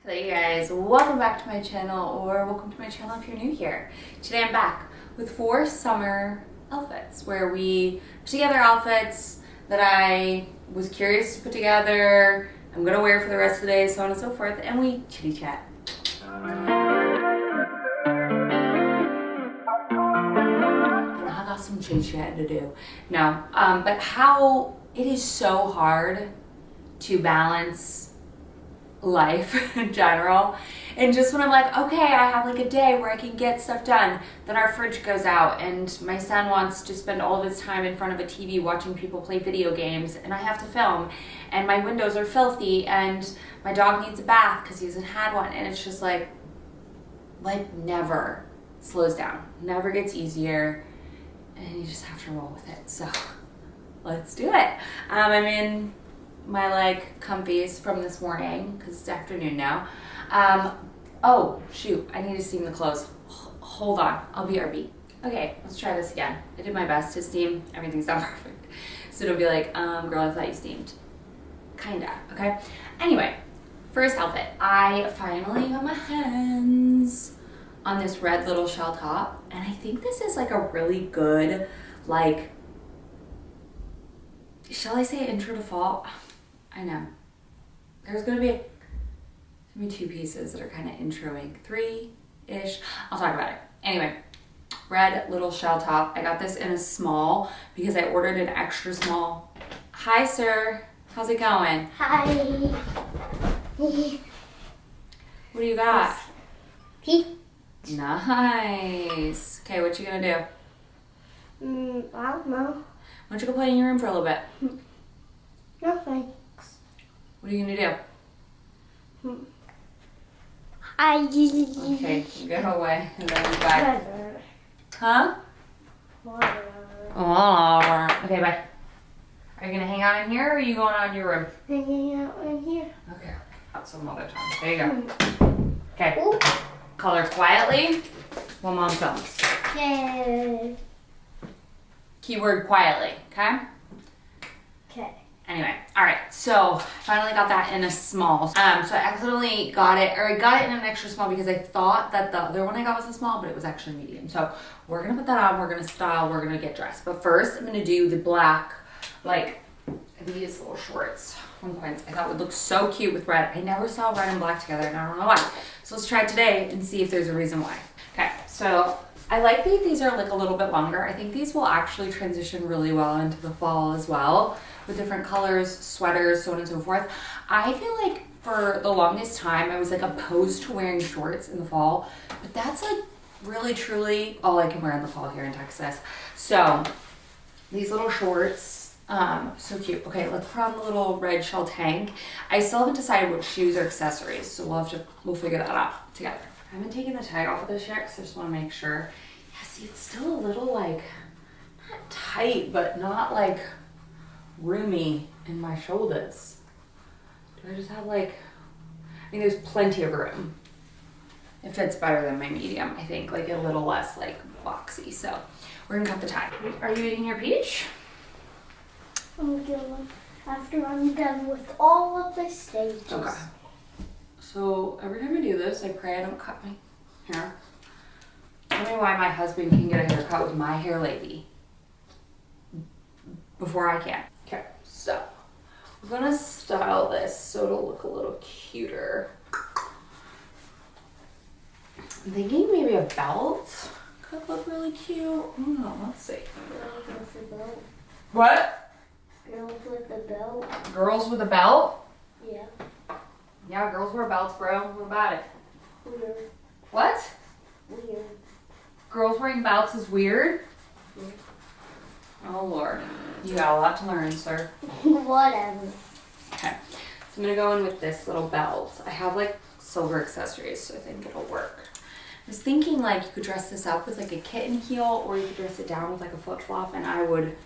Hello you guys, welcome back to my channel, or welcome to my channel if you're new here. Today I'm back with 4 summer outfits where we put together outfits that I was curious to put together, I'm gonna wear for the rest of the day, so on and so forth, and we chitty chat. And I got some chitty chat to do. No, but how it is so hard to balance life in general, and just when I'm like, okay, I have like a day where I can get stuff done, then our fridge goes out and my son wants to spend all of his time in front of a TV watching people play video games, and I have to film, and my windows are filthy, and my dog needs a bath because he hasn't had one, and it's just like life never slows down, never gets easier, and you just have to roll with it. So let's do it. I'm in my like comfies from this morning because it's afternoon now. Oh shoot, I need to steam the clothes. Hold on, I'll be RB. Okay, let's try this again. I did my best to steam. Everything's not perfect, so don't be like, girl, I thought you steamed. Kinda, okay? Anyway, first outfit. I finally got my hands on this red little shell top, and I think this is like a really good, like, shall I say intro to fall? I know. There's gonna be 2 pieces that are kind of introing, 3-ish. I'll talk about it. Anyway, red little shell top. I got this in a small because I ordered an extra small. Hi, sir. How's it going? Hi. What do you got? Teeth. Nice. Okay, what you gonna do? I don't know. Why don't you go play in your room for a little bit? Nothing. What are you gonna do? Okay, go away and then be back. Huh? Oh, okay, bye. Are you gonna hang out in here, or are you going out in your room? Hanging out in here. Okay, out some other time. There you go. Okay. Ooh. Color quietly while mom films. Yay. Keyword quietly, okay? Okay. Anyway, all right, so finally got that in a small. So I accidentally got it, or I got it in an extra small because I thought that the other one I got was a small, but it was actually medium. So we're gonna put that on, we're gonna style, we're gonna get dressed. But first, I'm gonna do the black, like these little shorts. 1 point I thought would look so cute with red. I never saw red and black together, and I don't know why. So let's try it today and see if there's a reason why. Okay, so I like that these are like a little bit longer. I think these will actually transition really well into the fall as well, with different colors, sweaters, so on and so forth. I feel like for the longest time, I was like opposed to wearing shorts in the fall, but that's like really truly all I can wear in the fall here in Texas. So these little shorts, so cute. Okay, let's put on the little red shell tank. I still haven't decided what shoes or accessories, so we'll figure that out together. I haven't taken the tag off of this yet because I just want to make sure. Yeah, see, it's still a little like, not tight, but not like roomy in my shoulders. Do I just have like, I mean, there's plenty of room. It fits better than my medium, I think, like a little less like boxy. So we're gonna cut the tie. Are you eating your peach? I'm going after I'm done with all of the stages. Okay. So every time I do this, I pray I don't cut my hair. Tell me why my husband can get a haircut with my hair lady before I can. Okay, so I'm gonna style this so it'll look a little cuter. I'm thinking maybe a belt could look really cute. I don't know, let's see. Girls with the belt. What? Girls with the belt. Girls with a belt? Yeah. Yeah, girls wear belts, bro. What about it? Weird. What? Weird. Girls wearing belts is weird? Yeah. Oh Lord. You got a lot to learn, sir. Whatever. Okay. So I'm gonna go in with this little belt. I have like silver accessories, so I think it'll work. I was thinking like you could dress this up with like a kitten heel, or you could dress it down with like a flip flop, and I would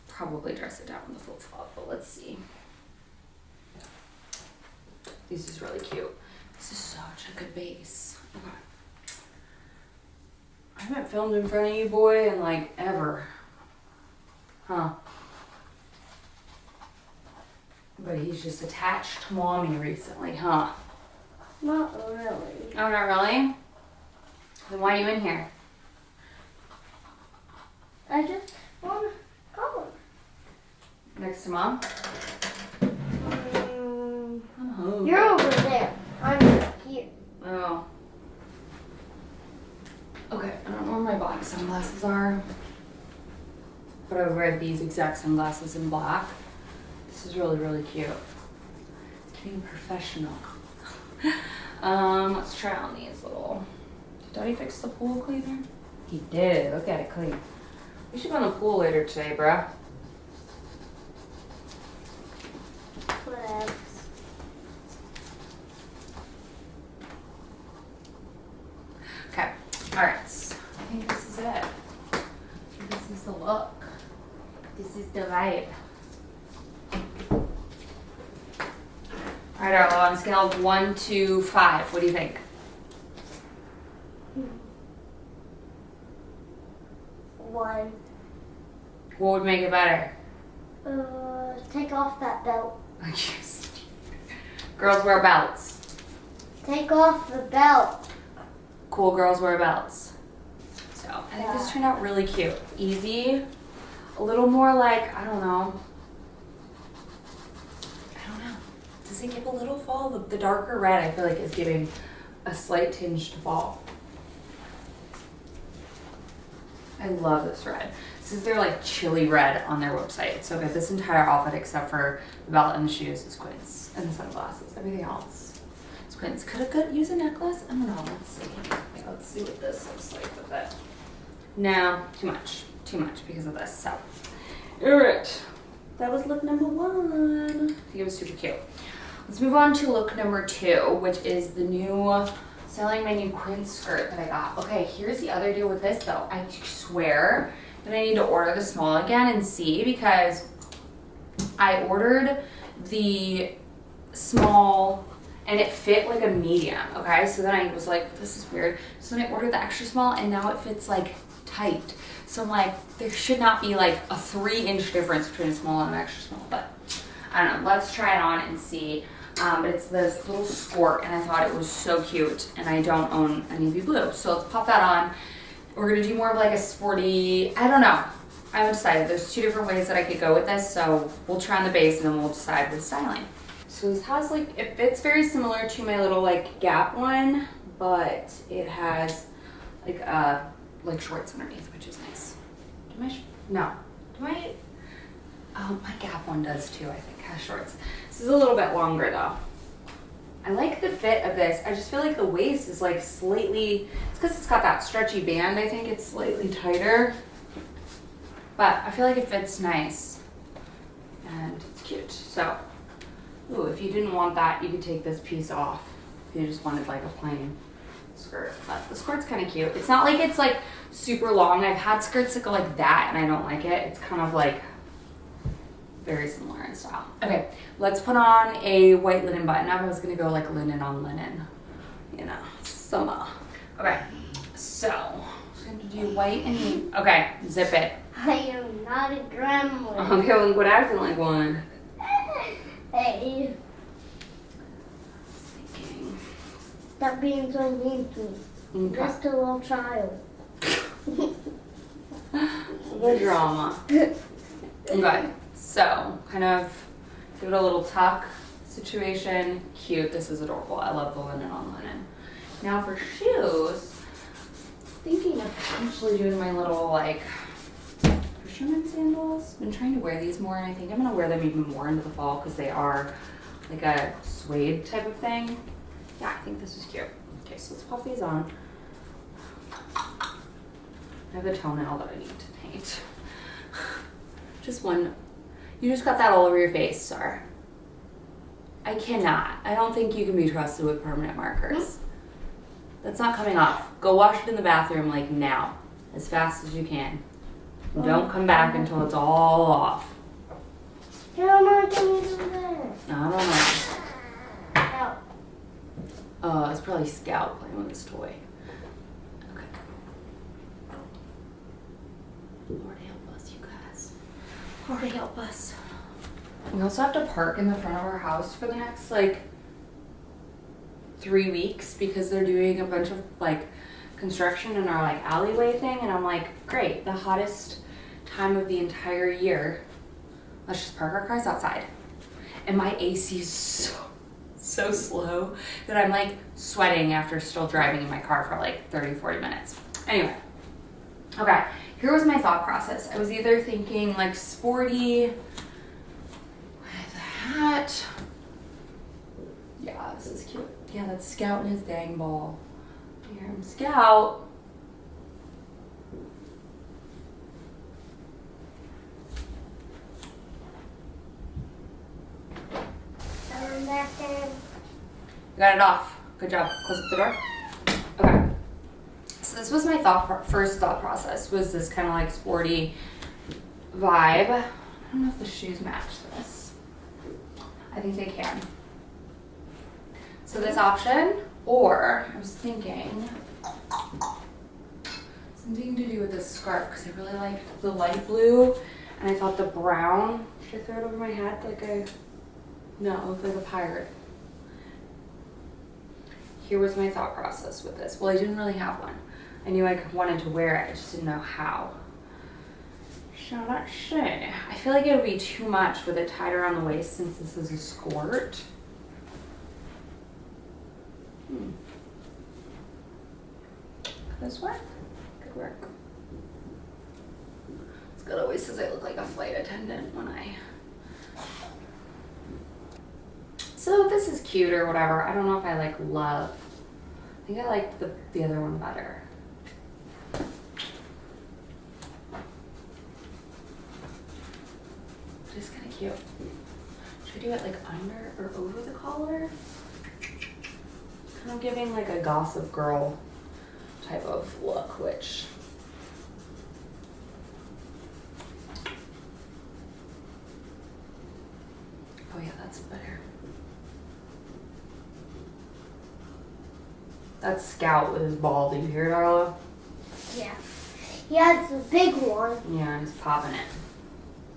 probably dress it down with a flip flop, but let's see. This is really cute. This is such a good base. Okay. I haven't filmed in front of you, boy, in like ever. Huh. But he's just attached to mommy recently, huh? Not really. Oh, not really? Then why are you in here? I just want to go. Next to Mom? I'm hungry. You're over there. I'm here. Oh. Okay, I don't know where my black sunglasses are, but I wear these exact sunglasses in black. This is really, really cute. It's getting professional. Let's try on these little. Did Daddy fix the pool cleaner? He did. Look at it clean. We should go in the pool later today, bruh. Whatever. Okay. All right. I think this is it. I think this is the look. This is the vibe. All right, Arlo, on a scale of 1 to 5, what do you think? 1. What would make it better? Take off that belt. Yes. Girls wear belts. Take off the belt. Cool girls wear belts. So I think this turned out really cute. Easy. A little more like, I don't know. Does it give a little fall? The darker red I feel like is giving a slight tinge to fall. I love this red. This is their like chili red on their website. So good. This entire outfit except for the belt and the shoes is quince. And the sunglasses. Everything else is quince. Could use a necklace? I don't know. Let's see. Okay, let's see what this looks like with it. No, too much. Too much because of this. So, alright. That was look number 1. I think it was super cute. Let's move on to look number 2, which is the new Selling Menu quince skirt that I got. Okay, here's the other deal with this though. I swear that I need to order the small again and see, because I ordered the small and it fit like a medium, okay? So then I was like, this is weird. So then I ordered the extra small and now it fits like tight. So I'm like, there should not be like a 3-inch difference between a small and an extra small, but I don't know. Let's try it on and see. But it's this little skirt and I thought it was so cute, and I don't own a navy blue. So let's pop that on. We're gonna do more of like a sporty, I don't know. I haven't decided. There's 2 different ways that I could go with this. So we'll try on the base and then we'll decide with styling. So this has like, it fits very similar to my little like Gap one, but it has like shorts underneath, which is nice. Oh, my Gap one does too, I think, has shorts. This is a little bit longer though. I like the fit of this. I just feel like the waist is like slightly, it's because it's got that stretchy band, I think it's slightly tighter. But I feel like it fits nice. And it's cute. So, ooh, if you didn't want that, you could take this piece off. If you just wanted like a plain skirt. But the skirt's kind of cute. It's not like it's like super long. I've had skirts that go like that and I don't like it. It's kind of like very similar in style. Okay, let's put on a white linen button up. I was gonna go like linen on linen, you know, summer. Okay, so I'm gonna do white and okay, zip it. I am not a gremlin. Okay, well, quit acting like one. Hey, Thinking. stop being so mean to me. Okay. Just a little child. The drama. Okay, so kind of give it a little tuck situation. Cute. This is adorable. I love the linen on linen. Now for shoes, thinking of potentially doing my little like fisherman sandals. Been trying to wear these more, and I think I'm gonna wear them even more into the fall because they are like a suede type of thing. Yeah, I think this is cute. Okay, so let's pop these on. I have the toenail that I need to paint. Just one. You just got that all over your face, sir. I cannot. I don't think you can be trusted with permanent markers. That's not coming off. Go wash it in the bathroom like now, as fast as you can. And don't come back until it's all off. How am I going to do that? I don't know. Ow. It's probably Scout playing with his toy. Okay. Lord help us, you guys. Lord help us. We also have to park in the front of our house for the next like 3 weeks because they're doing a bunch of like construction in our like alleyway thing, and I'm like, great, the hottest time of the entire year. Let's just park our cars outside. And my AC is so slow that I'm like sweating after still driving in my car for like 30-40 minutes. Anyway, okay, here was my thought process. I was either thinking like sporty with a hat. Yeah, this is cute. Yeah, that's Scout and his dang ball. Here, I'm Scout. You got it off. Good job. Close up the door. Okay. So this was my first thought process. Was this kind of like sporty vibe? I don't know if the shoes match this. I think they can. So this option, or I was thinking something to do with this scarf because I really liked the light blue, and I thought the brown. Should I throw it over my head like no, it looked like a pirate. Here was my thought process with this. Well, I didn't really have one. I knew I wanted to wear it, I just didn't know how. So let's see. I feel like it would be too much with it tied around the waist since this is a skirt. Could this work? Could work. Scott always says I look like a flight attendant when I... So this is cute or whatever. I don't know if I like love. I think I like the other one better. Just kind of cute. Should I do it like under or over the collar? Kind of giving like a gossip girl type of look, which oh yeah, that's better. That's Scout with his ball. Do you hear it, Arla? Yeah. Yeah, it's a big one. Yeah, he's popping it.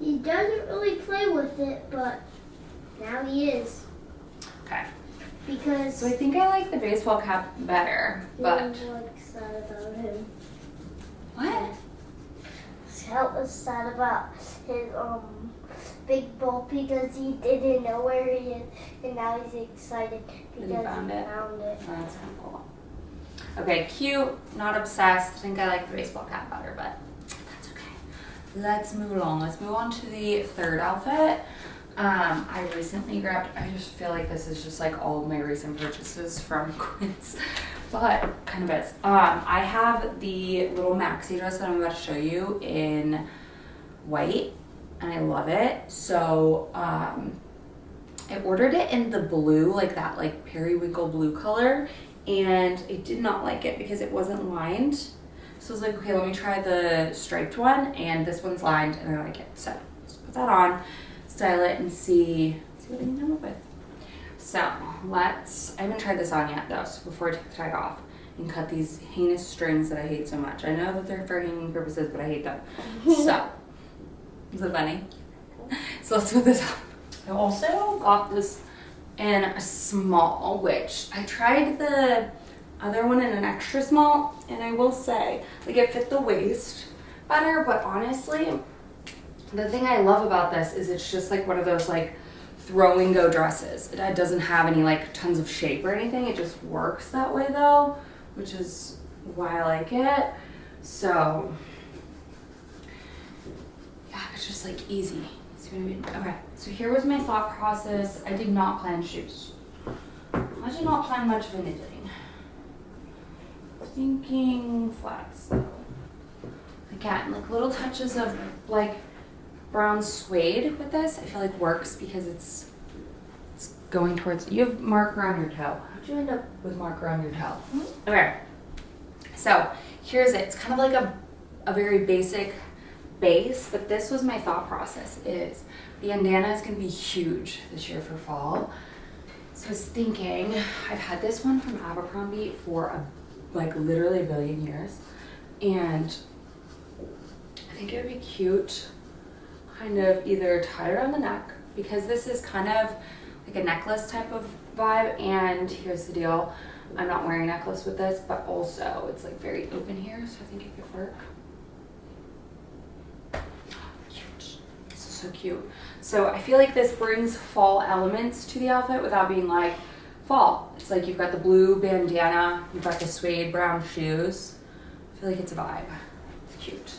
He doesn't really play with it, but now he is. Okay. Because... So I think I like the baseball cap better, but... I'm sad about him. What? Scout was sad about his big ball because he didn't know where he is, and now he's excited because he found it. found it. Oh, that's kind of cool. Okay, cute, not obsessed. I think I like the baseball cap better, but that's okay. Let's move along. Let's move on to the third outfit. I recently grabbed, I just feel like this is just like all of my recent purchases from Quince, but kind of is. I have the little maxi dress that I'm about to show you in white, and I love it. So I ordered it in the blue, like that like periwinkle blue color, and I did not like it because it wasn't lined. So I was like, okay, let me try the striped one, and this one's lined and I like it. So let's put that on, style it, and see what I can come up with. So I haven't tried this on yet though, so before I take the tag off and cut these heinous strings that I hate so much. I know that they're for hanging purposes, but I hate them. So, is it funny? So let's put this on. I also got this in a small, which I tried the other one in an extra small, and I will say, like, it fit the waist better, but honestly, the thing I love about this is it's just like one of those like throw and go dresses. It doesn't have any like tons of shape or anything. It just works that way though, which is why I like it. So yeah, it's just like easy. See what I mean? Okay, so here was my thought process. I did not plan shoes. I did not plan much of anything. Thinking flats though. Again, like little touches of like brown suede with this. I feel like works because it's going towards, you have mark around your toe. How'd you end up with mark around your toe? Okay, so here's it. It's kind of like a very basic base, but this was my thought process is the bandana is going to be huge this year for fall. So I was thinking, I've had this one from Abercrombie for like literally a billion years, and I think it would be cute kind of either tied around the neck, because this is kind of like a necklace type of vibe. And here's the deal. I'm not wearing a necklace with this, but also it's like very open here, so I think it could work. Cute. This is so cute. So I feel like this brings fall elements to the outfit without being like fall. It's like you've got the blue bandana, you've got the suede brown shoes. I feel like it's a vibe. It's cute.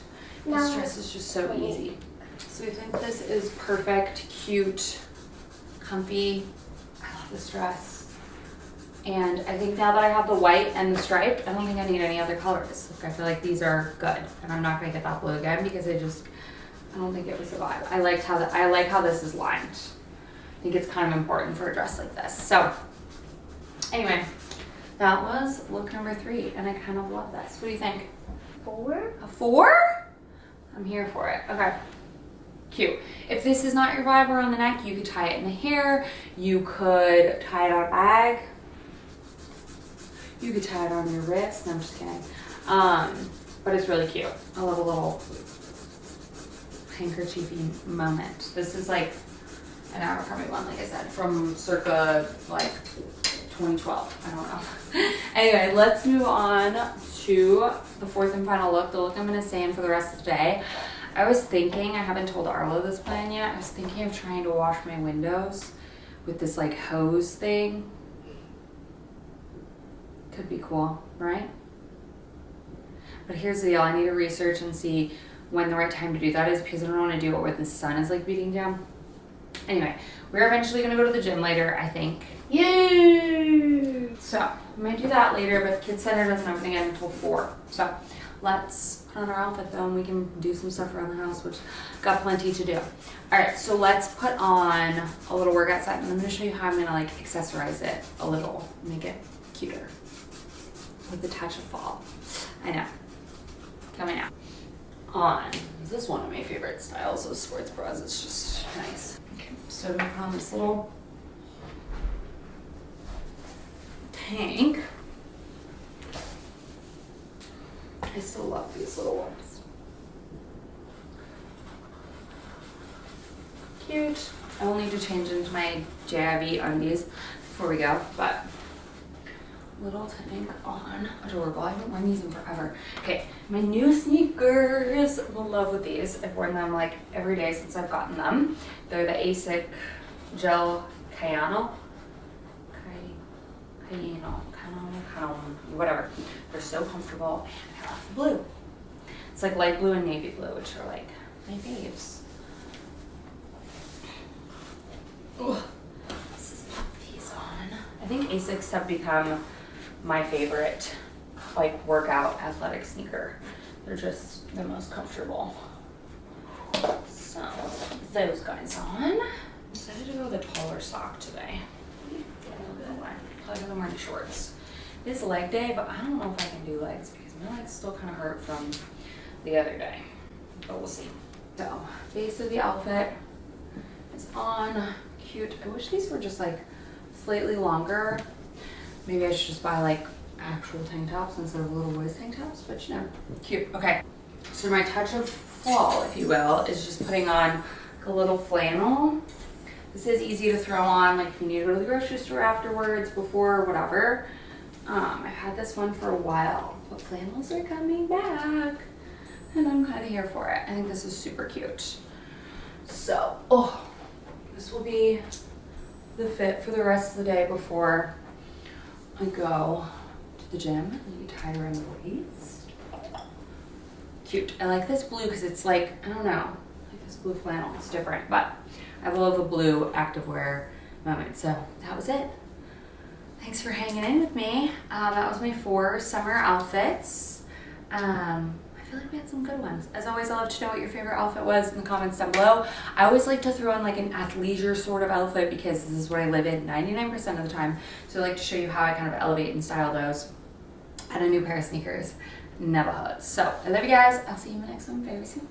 This dress is just so easy. So I think this is perfect, cute, comfy. I love this dress. And I think now that I have the white and the stripe, I don't think I need any other colors. Like, I feel like these are good, and I'm not gonna get that blue again because I don't think it was the vibe. I like how this is lined. I think it's kind of important for a dress like this. So anyway, that was look number 3, and I kind of love this. What do you think? 4? A 4? I'm here for it. Okay. Cute. If this is not your vibe around the neck, you could tie it in the hair. You could tie it on a bag. You could tie it on your wrist. No, I'm just kidding. But it's really cute. I love a little handkerchiefy moment. This is like an Abercrombie one, like I said, from circa like 2012. I don't know. Anyway, let's move on to the 4th and final look. The look I'm going to stay in for the rest of the day. I was thinking, I haven't told Arlo this plan yet. I was thinking of trying to wash my windows with this like hose thing. Could be cool, right? But here's the deal. I need to research and see when the right time to do that is because I don't want to do it where the sun is like beating down. Anyway, we're eventually going to go to the gym later, I think. Yay! So I'm going to do that later, but Kids Center doesn't open again until 4. So let's put on our outfit though, and we can do some stuff around the house, which got plenty to do. All right, so let's put on a little workout set, and I'm going to show you how I'm going to like accessorize it a little, make it cuter with a touch of fall. I know. Coming out. On. This is one of my favorite styles of sports bras. It's just nice. Okay, so I'm gonna put on this little tank. I still love these little ones. Cute. I will need to change into my JIV undies before we go, but little tank on. Adorable. I haven't worn these in forever. Okay, my new sneakers. I'm in love with these. I've worn them like every day since I've gotten them. They're the ASIC Gel Cayano. Whatever. They're so comfortable, and I love the blue. It's like light blue and navy blue, which are like my faves. Ugh. Let's just pop these on. I think ASICs have become my favorite like workout athletic sneaker. They're just the most comfortable. So those guys on. I decided to go with a taller sock today. Probably because I'm wearing shorts. It is leg day, but I don't know if I can do legs because my legs still kind of hurt from the other day. But we'll see. So base of the outfit is on. Cute. I wish these were just like slightly longer. Maybe I should just buy like actual tank tops instead of little boys tank tops, but you know, cute. Okay, so my touch of fall, if you will, is just putting on a little flannel. This is easy to throw on, like if you need to go to the grocery store afterwards, before, whatever. I've had this one for a while, but flannels are coming back, and I'm kind of here for it. I think this is super cute. So, this will be the fit for the rest of the day before I go to the gym. And you tie it around the waist. Cute. I like this blue because it's like, I don't know, like this blue flannel. It's different, but I love a blue activewear moment. So that was it. Thanks for hanging in with me. That was my 4 summer outfits. I feel like we had some good ones. As always, I'd love to know what your favorite outfit was in the comments down below. I always like to throw in like an athleisure sort of outfit because this is what I live in 99% of the time. So I like to show you how I kind of elevate and style those. And a new pair of sneakers never hurts. So I love you guys. I'll see you in the next one very soon.